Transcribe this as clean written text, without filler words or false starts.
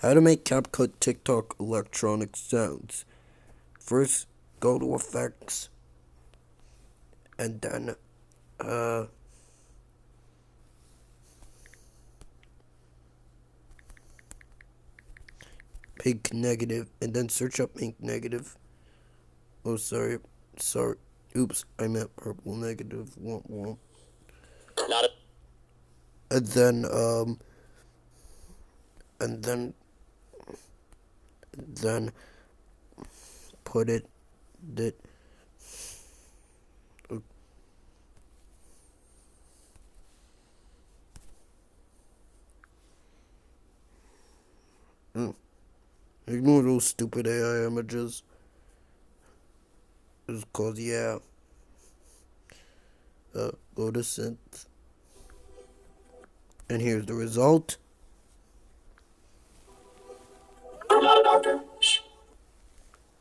How to make Capcut TikTok electronic sounds. First, go to effects, and then, pink negative, and then search up pink negative. Oh, sorry. Oops, I meant purple negative. Womp womp. Not a And then, and then put it that. Ignore those stupid AI images. It's called, yeah. Go to synth. And here's the result.